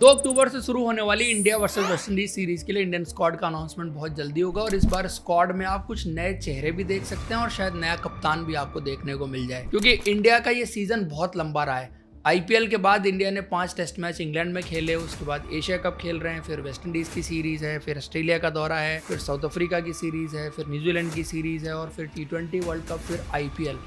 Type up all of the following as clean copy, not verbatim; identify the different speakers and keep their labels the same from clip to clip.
Speaker 1: 2 अक्टूबर से शुरू होने वाली India versus West Indies series के लिए इंडियन स्क्वाड का अनाउंसमेंट बहुत जल्दी होगा और इस बार स्क्वाड में आप कुछ नए चेहरे भी देख सकते हैं और शायद नया कप्तान भी आपको देखने को मिल जाए, क्योंकि इंडिया का ये सीजन बहुत लंबा रहा है। आईपीएल के बाद इंडिया ने 5 टेस्ट मैच इंग्लैंड में खेले, उसके बाद एशिया कप खेल रहे हैं, फिर वेस्ट इंडीज की सीरीज है, फिर ऑस्ट्रेलिया का दौरा है, फिर साउथ अफ्रीका की सीरीज है, फिर न्यूजीलैंड की सीरीज है और फिर T20 वर्ल्ड कप, फिर आईपीएल।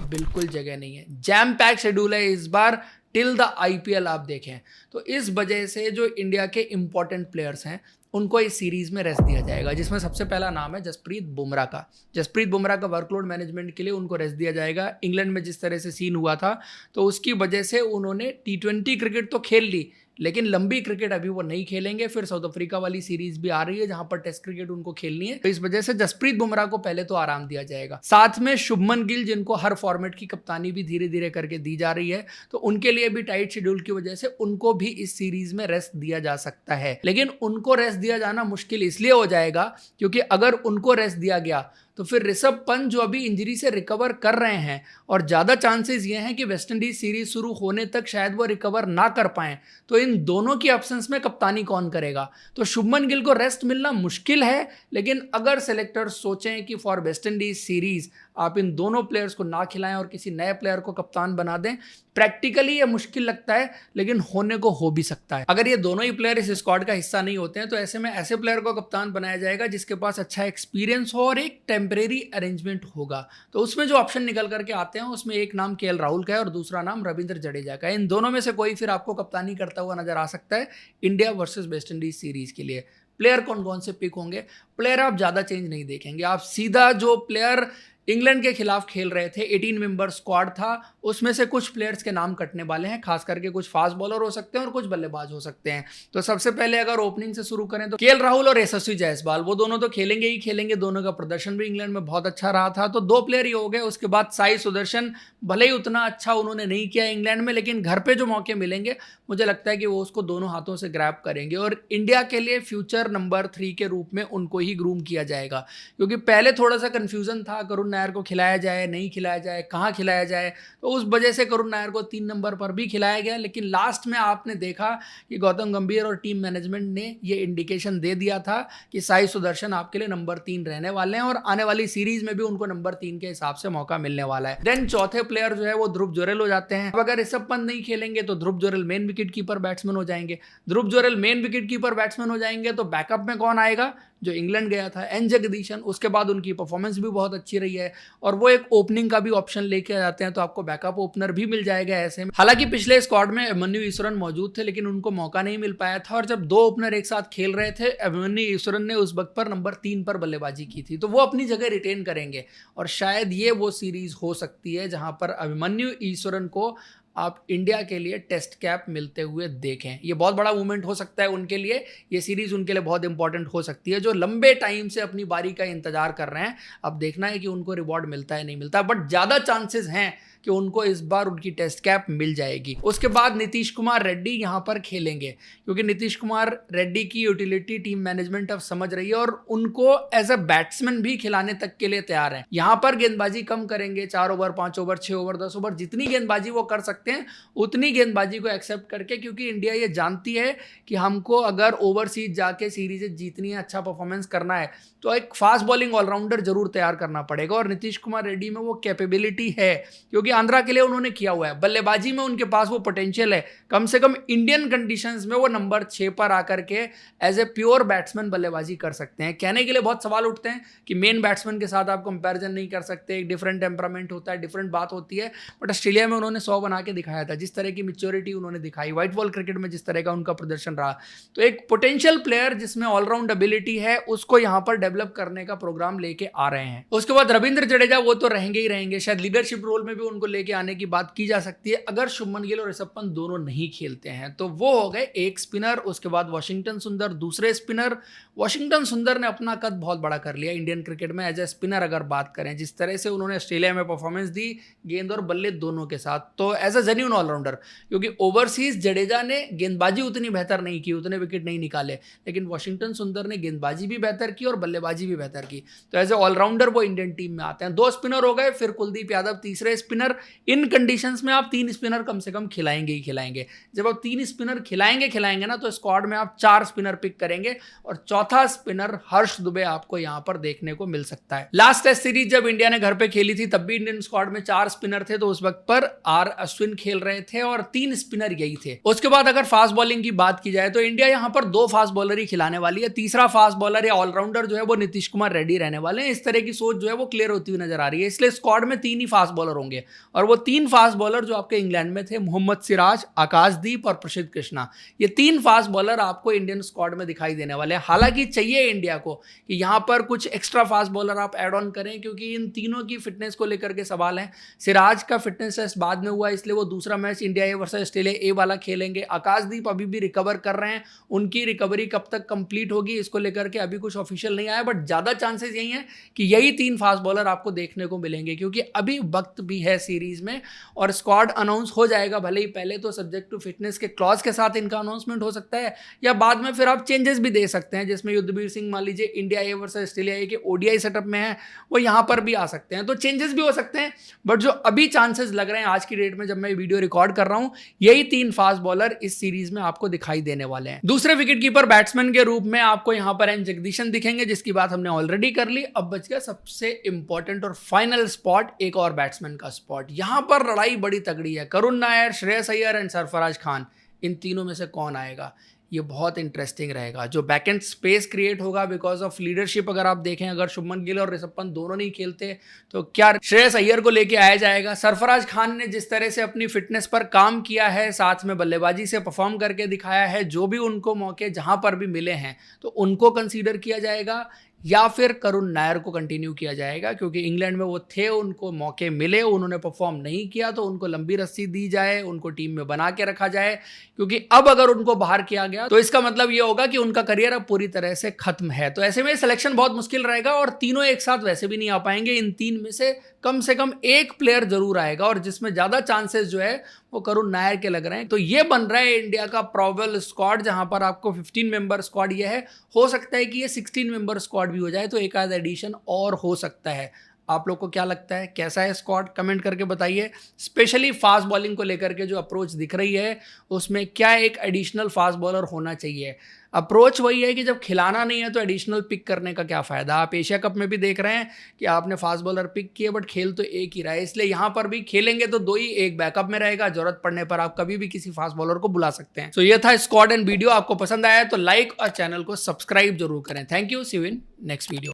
Speaker 1: बिल्कुल जगह नहीं है, जैम पैक शेड्यूल है इस बार टिल द आईपीएल। आप देखें तो इस वजह से जो इंडिया के इंपॉर्टेंट प्लेयर्स हैं उनको इस सीरीज में रेस्ट दिया जाएगा, जिसमें सबसे पहला नाम है जसप्रीत बुमराह का। जसप्रीत बुमराह का वर्कलोड मैनेजमेंट के लिए उनको रेस्ट दिया जाएगा। इंग्लैंड में जिस तरह से सीन हुआ था तो उसकी वजह से उन्होंने T20 क्रिकेट तो खेल ली, लेकिन लंबी क्रिकेट अभी वो नहीं खेलेंगे। फिर साउथ अफ्रीका वाली सीरीज भी आ रही है जहां पर टेस्ट क्रिकेट उनको खेलनी है, तो इस वजह से जसप्रीत बुमराह को पहले तो आराम दिया जाएगा। साथ में शुभमन गिल, जिनको हर फॉर्मेट की कप्तानी भी धीरे धीरे करके दी जा रही है, तो उनके लिए भी टाइट शेड्यूल की वजह से उनको भी इस सीरीज में रेस्ट दिया जा सकता है। लेकिन उनको रेस्ट दिया जाना मुश्किल इसलिए हो जाएगा क्योंकि अगर उनको रेस्ट दिया गया तो फिर ऋषभ पंत जो अभी इंजरी से रिकवर कर रहे हैं और ज़्यादा चांसेस ये हैं कि वेस्ट इंडीज सीरीज शुरू होने तक शायद वो रिकवर ना कर पाएं, तो इन दोनों की एब्सेंस में कप्तानी कौन करेगा? तो शुभमन गिल को रेस्ट मिलना मुश्किल है, लेकिन अगर सेलेक्टर्स सोचें कि फॉर वेस्ट इंडीज सीरीज आप इन दोनों प्लेयर्स को ना खिलाएं और किसी नए प्लेयर को कप्तान बना दें, प्रैक्टिकली ये मुश्किल लगता है लेकिन होने को हो भी सकता है। अगर ये दोनों ही प्लेयर इस स्क्वाड का हिस्सा नहीं होते हैं तो ऐसे में ऐसे प्लेयर को कप्तान बनाया जाएगा जिसके पास अच्छा एक्सपीरियंस हो और एक टेम्परेरी अरेंजमेंट होगा। तो उसमें जो ऑप्शन निकल करके आते हैं उसमें एक नाम केएल राहुल का है और दूसरा नाम रविंद्र जडेजा का है। इन दोनों में से कोई फिर आपको कप्तानी करता हुआ नजर आ सकता है India versus West Indies series के लिए। प्लेयर कौन कौन से पिक होंगे? प्लेयर आप ज़्यादा चेंज नहीं देखेंगे, आप सीधा जो प्लेयर इंग्लैंड के खिलाफ खेल रहे थे 18 मेंबर स्क्वाड था उसमें से कुछ प्लेयर्स के नाम कटने वाले हैं, खास करके कुछ फास्ट बॉलर हो सकते हैं और कुछ बल्लेबाज हो सकते हैं। तो सबसे पहले अगर ओपनिंग से शुरू करें तो केएल राहुल और यशस्वी जायसवाल, वो दोनों तो खेलेंगे ही खेलेंगे। दोनों का प्रदर्शन भी इंग्लैंड में बहुत अच्छा रहा था, तो 2 प्लेयर ही हो गए। उसके बाद साई सुदर्शन, भले ही उतना अच्छा उन्होंने नहीं किया इंग्लैंड में, लेकिन घर पे जो मौके मिलेंगे मुझे लगता है कि वो उसको दोनों हाथों से ग्रैब करेंगे और इंडिया के लिए फ्यूचर नंबर 3 के रूप में उनको ही ग्रूम किया जाएगा। क्योंकि पहले थोड़ा सा कंफ्यूजन था, करुण नायर को खिलाया जाए नहीं खिलाया जाए, कहां खिलाया जाए, तो उस वजह से करुण नायर को 3 नंबर पर भी खिलाया गया। लेकिन लास्ट में आपने देखा कि गौतम गंभीर और टीम मैनेजमेंट ने ये इंडिकेशन दे दिया था कि साई सुदर्शन आपके लिए नंबर 3 रहने वाले हैं और आने वाली सीरीज में भी उनको नंबर 3 के हिसाब से मौका मिलने वाला है। देन चौथे प्लेयर जो है वो ध्रुव जुरेल हो जाते हैं। अब अगर ऋषभ पंत नहीं खेलेंगे तो Dhruv Jurel main wicket keeper batsman हो जाएंगे। Dhruv Jurel main wicket keeper batsman हो जाएंगे तो बैकअप में कौन आएगा? जो इंग्लैंड गया था एन जगदीशन, उसके बाद उनकी परफॉर्मेंस भी बहुत अच्छी रही है और वो एक ओपनिंग का भी ऑप्शन लेके आ जाते हैं, तो आपको बैकअप ओपनर भी मिल जाएगा ऐसे में। हालांकि पिछले स्क्वाड में अभिमन्यु ईश्वरन मौजूद थे लेकिन उनको मौका नहीं मिल पाया था और जब 2 ओपनर एक साथ खेल रहे थे अभिमन्यु ईश्वरन ने उस वक्त पर नंबर 3 पर बल्लेबाजी की थी, तो वो अपनी जगह रिटेन करेंगे और शायद ये वो सीरीज हो सकती है जहां पर अभिमन्यु ईश्वरन को आप इंडिया के लिए टेस्ट कैप मिलते हुए देखें। ये बहुत बड़ा मूवमेंट हो सकता है उनके लिए, ये सीरीज उनके लिए बहुत इंपॉर्टेंट हो सकती है। जो लंबे टाइम से अपनी बारी का इंतजार कर रहे हैं, अब देखना है कि उनको रिवॉर्ड मिलता है नहीं मिलता, बट ज़्यादा चांसेस हैं कि उनको इस बार उनकी टेस्ट कैप मिल जाएगी। उसके बाद नीतीश कुमार रेड्डी यहाँ पर खेलेंगे क्योंकि नीतीश कुमार रेड्डी की यूटिलिटी टीम मैनेजमेंट अब समझ रही है और उनको एज अ बैट्समैन भी खिलाने तक के लिए तैयार है। यहाँ पर गेंदबाजी कम करेंगे, 4 ओवर 5 ओवर 6 ओवर 10 ओवर, जितनी गेंदबाजी वो कर सकते हैं उतनी गेंदबाजी को एक्सेप्ट करके, क्योंकि इंडिया ये जानती है कि हमको अगर ओवरसीज जाके सीरीज जीतनी है, अच्छा परफॉर्मेंस करना है, तो एक फास्ट बॉलिंग ऑलराउंडर जरूर तैयार करना पड़ेगा और नीतीश कुमार रेड्डी में वो कैपेबिलिटी है क्योंकि आंध्रा के लिए उन्होंने किया हुआ है। बल्लेबाजी में उनके पास वो पोटेंशियल है, कम से कम इंडियन कंडीशंस में वो नंबर 6 पर आकर के एज ए प्योर बैट्समैन बल्लेबाजी कर सकते हैं। कहने के लिए बहुत सवाल उठते हैं कि मेन बैट्समैन के साथ आप कंपैरिजन नहीं कर सकते, एक डिफरेंट टेम्परामेंट होता है, डिफरेंट बात होती है, बट ऑस्ट्रेलिया में उन्होंने 100 बना के दिखाया था, जिस तरह की मैच्योरिटी उन्होंने दिखाई, व्हाइट बॉल क्रिकेट में जिस तरह का उनका प्रदर्शन रहा, तो एक पोटेंशियल प्लेयर जिसमें ऑलराउंड एबिलिटी है उसको यहाँ पर डेवलप करने का प्रोग्राम लेके आ रहे हैं। उसके बाद रविंद्र जडेजा, वो तो रहेंगे ही रहेंगे, शायद लीडरशिप रोल में भी उनको लेके आने की बात की जा सकती है अगर शुभमन गिल और ऋषभ पंत दोनों नहीं खेलते हैं। तो वो हो गए एक स्पिनर। उसके बाद वाशिंगटन सुंदर दूसरे स्पिनर। वाशिंगटन सुंदर ने अपना कद बहुत बड़ा कर लिया इंडियन क्रिकेट में एज ए स्पिनर। अगर बात करें जिस तरह से उन्होंने ऑस्ट्रेलिया में परफॉर्मेंस दी गेंद और बल्ले दोनों के साथ, तो एज ए जेन्युइन ऑलराउंडर, क्योंकि ओवरसीज जडेजा ने गेंदबाजी उतनी बेहतर नहीं की, उतने विकेट नहीं निकाले, लेकिन वाशिंगटन सुंदर ने गेंदबाजी भी बेहतर की और बल्लेबाजी भी बेहतर की, तो एज ए ऑलराउंडर वो इंडियन टीम में आते हैं। 2 स्पिनर हो गए, फिर कुलदीप यादव तीसरे स्पिनर। इन कंडीशंस में आप 3 स्पिनर कम से कम खिलाएंगे ही खिलाएंगे। जब आप 3 स्पिनर खिलाएंगे ना, तो स्क्वाड में आप 4 स्पिनर पिक करेंगे और चौथा स्पिनर हर्ष दुबे आपको यहां पर देखने को मिल सकता है। लास्ट टेस्ट सीरीज जब इंडिया ने घर पे खेली थी, तब भी इंडियन स्क्वाड में 4 स्पिनर थे, तो उस वक्त पर आर अश्विन खेल रहे थे और 3 स्पिनर यही थे। उसके बाद अगर फास्ट बॉलिंग की बात की जाए तो इंडिया यहां पर 2 फास्ट बॉलर ही खिलाने वाली है। तीसरा फास्ट बॉलर या ऑलराउंडर जो है वो नीतीश कुमार रेड्डी रहने वाले हैं। इस तरह की सोच जो है वो क्लियर होती हुई नजर आ रही है। इसलिए स्क्वाड में 3 ही फास्ट बॉलर होंगे और वो 3 फास्ट बॉलर जो आपके इंग्लैंड में थे, मोहम्मद सिराज, आकाशदीप और प्रसिद्ध कृष्णा, ये 3 फास्ट बॉलर आपको इंडियन स्क्वाड में दिखाई देने वाले हैं। हालांकि चाहिए इंडिया को कि यहां पर कुछ एक्स्ट्रा फास्ट बॉलर आप ऐड ऑन करें, क्योंकि इन तीनों की फिटनेस को लेकर के सवाल है। सिराज का फिटनेस टेस्ट बाद में हुआ, इसलिए वो दूसरा match India A versus Australia A वाला खेलेंगे। आकाशदीप अभी भी रिकवर कर रहे हैं, उनकी रिकवरी कब तक कंप्लीट होगी इसको लेकर के अभी कुछ ऑफिशियल नहीं आया, बट ज्यादा चांसेस यही है कि यही 3 फास्ट बॉलर आपको देखने को मिलेंगे, क्योंकि अभी वक्त भी है सीरीज में और स्क्वाड अनाउंस हो जाएगा। भले ही पहले तो सब्जेक्ट टू फिटनेस के क्लॉज के साथ इनका अनाउंसमेंट हो सकता है, या बाद में फिर आप चेंजेस भी दे सकते हैं, जिसमें युद्धवीर सिंह मान लीजिए India A versus Australia A के ओडीआई सेटअप में है, वो यहां पर भी आ सकते हैं, तो चेंजेस भी हो सकते हैं। बट जो अभी चांसेस लग रहे हैं आज की डेट में जब मैं वीडियो रिकॉर्ड कर रहा हूं, यही 3 फास्ट बॉलर इस सीरीज में आपको दिखाई देने वाले हैं। दूसरे विकेट कीपर बैट्समैन के रूप में आपको यहां पर एन जगदीशन दिखेंगे, जिसकी बात हमने ऑलरेडी कर ली। अब बच गया सबसे इंपॉर्टेंट और फाइनल स्पॉट, एक और बैट्समैन का स्पॉट। यहां पर लड़ाई बड़ी तगड़ी है। करुण नायर, श्रेयस अय्यर एंड सरफराज खान, इन तीनों में से कौन आएगा? ये बहुत इंटरेस्टिंग रहेगा। जो बैकएंड स्पेस क्रिएट होगा बिकॉज ऑफ लीडरशिप, अगर आप देखें, अगर शुभमन गिल और ऋषभ पंत दोनों नहीं खेलते तो क्या श्रेयस अय्यर को लेके आया जाएगा? सरफराज खान ने जिस तरह से अपनी फिटनेस पर काम किया है, साथ में बल्लेबाजी से परफॉर्म करके दिखाया है, जो भी उनको मौके जहां पर भी मिले हैं तो उनको कंसीडर किया जाएगा, या फिर करुण नायर को कंटिन्यू किया जाएगा? क्योंकि इंग्लैंड में वो थे, उनको मौके मिले, उन्होंने परफॉर्म नहीं किया, तो उनको लंबी रस्सी दी जाए, उनको टीम में बना के रखा जाए, क्योंकि अब अगर उनको बाहर किया गया तो इसका मतलब ये होगा कि उनका करियर अब पूरी तरह से खत्म है। तो ऐसे में सिलेक्शन बहुत मुश्किल रहेगा और तीनों एक साथ वैसे भी नहीं आ पाएंगे। इन 3 में से कम एक प्लेयर जरूर आएगा और जिसमें ज्यादा चांसेस जो है वो करुण नायर के लग रहे हैं। तो ये बन रहा है इंडिया का प्रोबेबल स्क्वाड, जहां पर आपको 15 मेंबर स्क्वाड ये है। हो सकता है कि ये 16 मेंबर स्क्वाड भी हो जाए, तो एक आध एडिशन और हो सकता है। आप लोग को क्या लगता है, कैसा है स्क्वाड? कमेंट करके बताइए। स्पेशली फास्ट बॉलिंग को लेकर के जो अप्रोच दिख रही है, उसमें क्या एक एडिशनल फास्ट बॉलर होना चाहिए? अप्रोच वही है कि जब खिलाना नहीं है तो एडिशनल पिक करने का क्या फ़ायदा? आप एशिया कप में भी देख रहे हैं कि आपने फास्ट बॉलर पिक किए, बट खेल तो एक ही रहा है। इसलिए यहाँ पर भी खेलेंगे तो 2 ही, एक बैकअप में रहेगा, जरूरत पड़ने पर आप कभी भी किसी फास्ट बॉलर को बुला सकते हैं। तो ये था स्क्वाड एंड वीडियो। आपको पसंद आया तो लाइक और चैनल को सब्सक्राइब जरूर करें। Thank you, see you in next video.